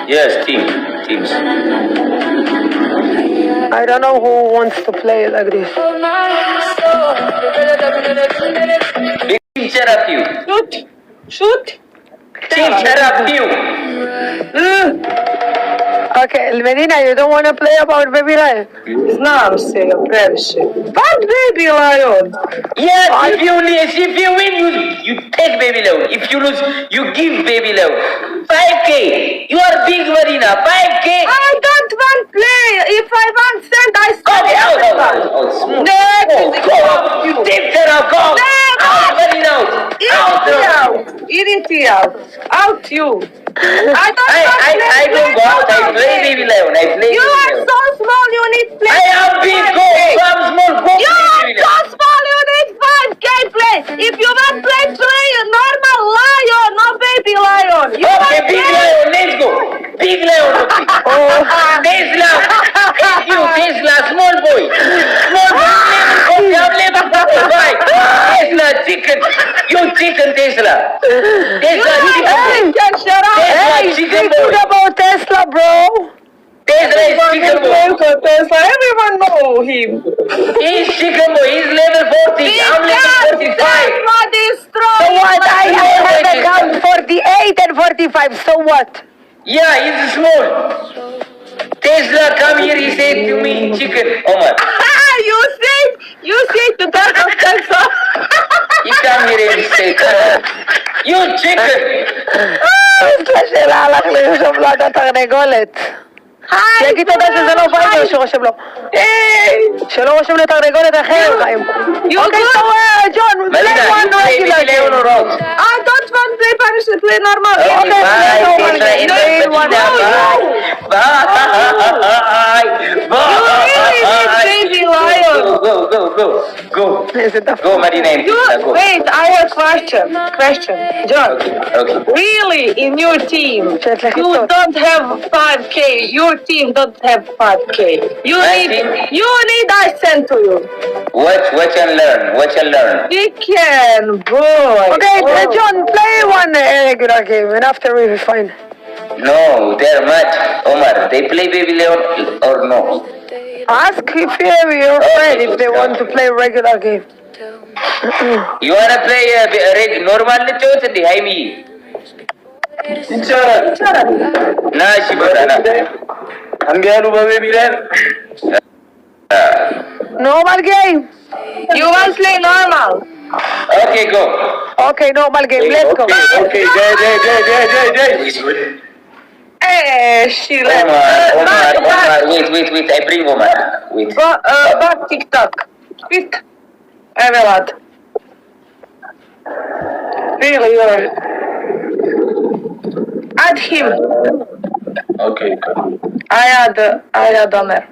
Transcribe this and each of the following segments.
Yes, teams. I don't know who wants to play like this. Team shut up you. Shoot. Team shut up you. Okay, Medina, you don't want to play about Baby Lion? Znam se ga previše. But Baby Lion. Yes, if you win, you take Baby Leon. If you lose, you give Baby Leon. 5K. You are big, Marina. 5K. I don't want play. If I want send, I send. Okay, out. Smooth. Go. You take her out. Go. Out, Marina. Out. Out you. I don't go out. I play Baby Leon. You are so small. You need play. I am big. Go. I'm small. Go. You are so small. You need 5K play. If you want play normal lion, no Baby Lion. Okay, Big Leon. Let's go. Big Leon. Tesla. Thank you, Tesla. Small boy. Tesla chicken. You chicken, Tesla. Tesla chicken. Shut up. Hey, chicken speak boy. about Tesla, bro. Tesla is chicken boy. Everyone know him. He's chicken boy. He's level 40. I'm level 45. So what? I have a gun 48 and 45. So what? Yeah, he's small. Tesla, come here. He said to me, chicken. Omar. You say to talk of Tesla. He come here and say, you chicken. יש לה שאלה הלך לרשום לו את התרנגולת. שיגיד תודה שזה לא וייבר שרושם לו. שלא רושם לו תרנגולת אחר, חיים. אוקיי, so John, play one regular game. I don't want to play Spanish, play normal. Okay, play normal game. Play one Baby Lion. Go. Is it the Go, Marina. Wait, I have question. John, Okay. really, in your team, you don't have 5K. Your team don't have 5K. You need I send to you. Watch and learn. We can, boy. Okay, John, play one regular game and after we will find. No, they're mad. Omar, they play Baby Leon or no? Ask if your friend if they want to play regular game. You wanna play normal choice and Haimi? Na shibara. Angalu Baby Leon. Normal game. You want to play normal? Okay, go. Okay, normal game. Let's go. Okay, Jay. Sheila. Omar, wait. I bring Omar. Wait. Bak TikTok. Quick. Evet. Really, add him. Okay, go. I add Omer.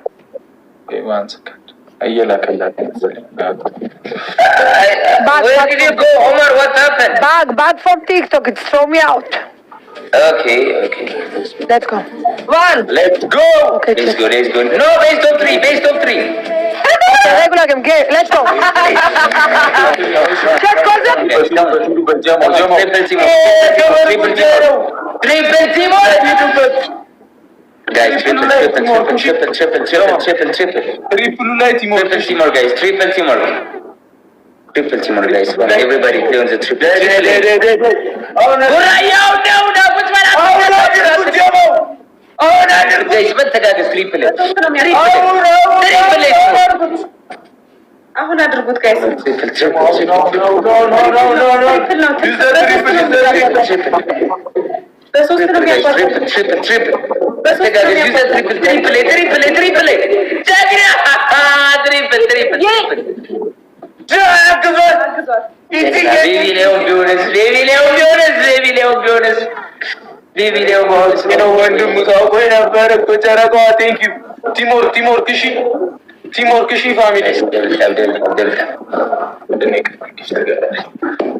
Okay, 1 second. Ayala kalla. Where did you go, Omar? What happened? Back from TikTok. It's throw me out. Okay. Let's go. One. Let's go. Okay, Let's go. No, based on three. Okay, regular game. Let's go. Check Kozak. Triple Timor. Guys, triple. Triple Timor, guys. Everybody play on the triple. Guys, what the guy is triple? አሁን አድርጉት ጋይስ በሶስት ነው Timor Kishi family.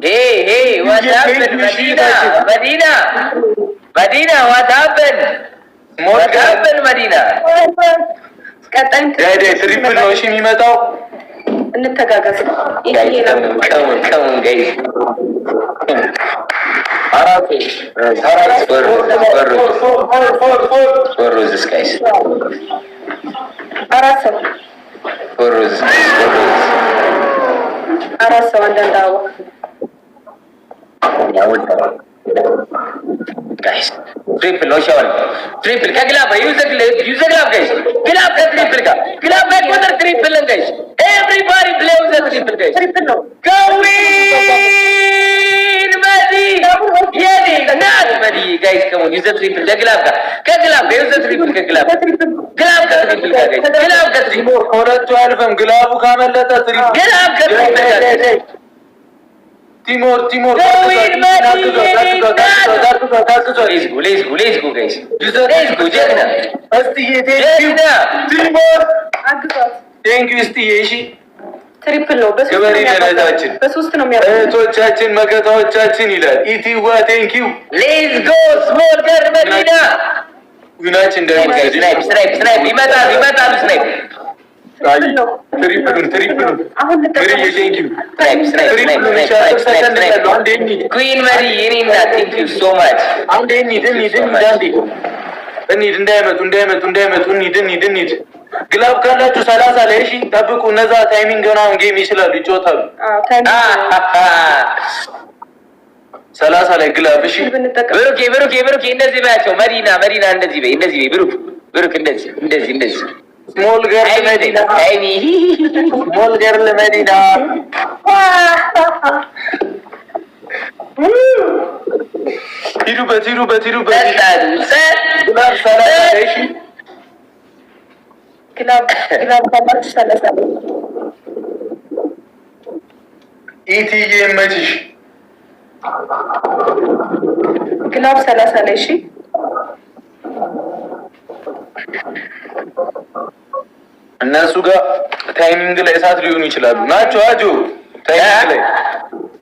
Hey, what happened, Medina, what happened? What happened, Medina? Triple ነው እሺ የሚመጣው እንተጋገዝ Come on, guys. አራት four roses guys. አራት ሰው four roses. አራት ሰው አንዳንዳው guys. Triple no shot. Triple ka glove use the glove guys. Glove ka triple ka. Glove ka water triple guys. Everybody play with the triple guys. triple no Go in Madi. Yedi not Madi guys come on use the triple ka glove ka glove use the triple ka glove. Glove ka triple ka guys. Glove ka triple. ሁለቱ አልፈም ግላቡ ካመለጠ ትሪፕል Glove ka triple. ቲሞር Go in Madi. Let's go guys. Let's go ጀግና እስቲ ጀግና ቲሞር አግዟት ቴንክ ዩ እስቲ እሺ ትሪፕል ነው ገበሬ ገለታችን በሶስት ነው የሚያደርገው እህቶቻችን መከታዎቻችን ይላል ኢቲዋ ቴንክ ዩ Let's go small girl መዲና ዊናችን እንደሚገርም ስናይፕ ይመጣሉ ስናይፕ ትሪፕሉን አሁን ግሪ ቴንክ ዩ ኩዊን መሪ የኔ እናት ቴንክ ዩ ሶ ማች አንዴ እንሂድ እንዳይመጡ እንሂድ ግላብ ካላችሁ 30 ላይ እሺ ጠብቁ እነዛ ታይሚንግ ምናምን ጌም ይችላሉ ይጫወታሉ 30 ላይ ግላብ እሺ ብሩኬ እንደዚህ ባያቸው መዲና እንደዚህ በይ ብሩክ እንደዚህ ስሞል ገርል መዲና ሂዱበት ግላብ 30 ላይ እሺ ግላብ ካላችሁ 30 ኢቲዬ መችሽ ግላብ 30 ላይ እሺ እነሱ ጋር ታይሚንግ ላይ እሳት ሊሆኑ ይችላሉ ናቸው አጆ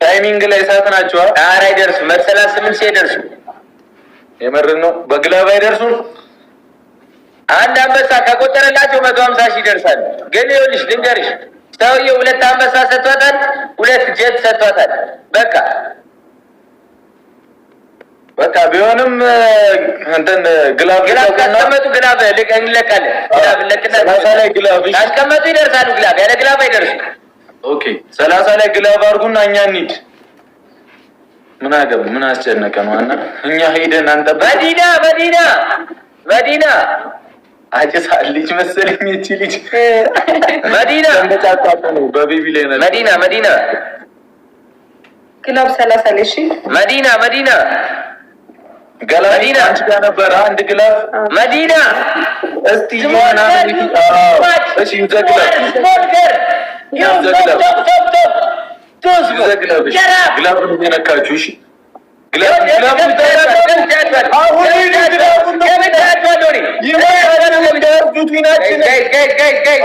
ታይሚንግ ላይ እሳት ናቸው ኧረ አይደርሱም 38 ሲደርሱ የመረን ነው በግላብ አይደርሱም አንድ አንበሳ ከቆጠረላቸው 150 ሺህ ይደርሳል ግን ይኸውልሽ ልንገርሽ ሰውዬው 2 አንበሳ ሰጥቷታል 2 ጀት ሰጥቷታል በቃ ቢሆንም እንትን ግላብ ካስቀመጡ ግላብ እንለቃለን ግላብ ካስቀመጡ ይደርሳሉ ግላብ ያለ ግላብ አይደርሱም ኦኬ 30 ላይ ግላብ አድርጉና እኛ እንሂድ ምን አስጨነቀን ዋና እኛ ሄደን አንጠብቅ መዲና አጭሳለች መሰለኝ እቺ ልጅ መዲና እንደጫጣጣ ነው በቤቢ ላይ ነው መዲና ግላብ 30 ላይ እሺ መዲና ገላዲና አንቺ ጋር ነበር አንድ ግላብ መዲና እስቲ ይሆና እሺ ግላብ ነካችሁ እሺ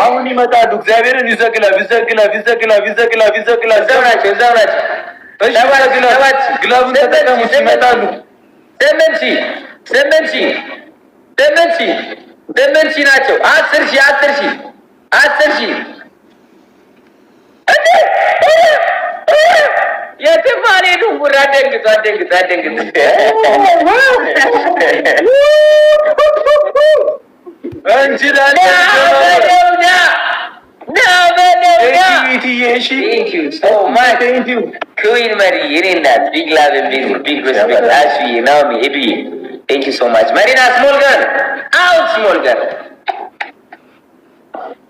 አሁን ይመጣሉ እግዚአብሔርን ይዘግላብ ግላቡን ተጠቀሙ ይመጣሉ ስምንት ሺህ ናቸው 10 ሺህ የትማኔ ዱቡራ አደንግጡ Queen Marie, you need that big love and big respect. Ashley, Naomi, Ebi, thank you so much. Marina, small girl, out, small girl.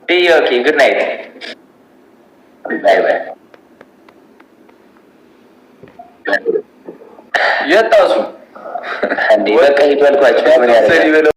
Be okay. Good night. Bye. የታሱ አንዴ በቃ ሄዷል ቋጭ ምን ያደርጋል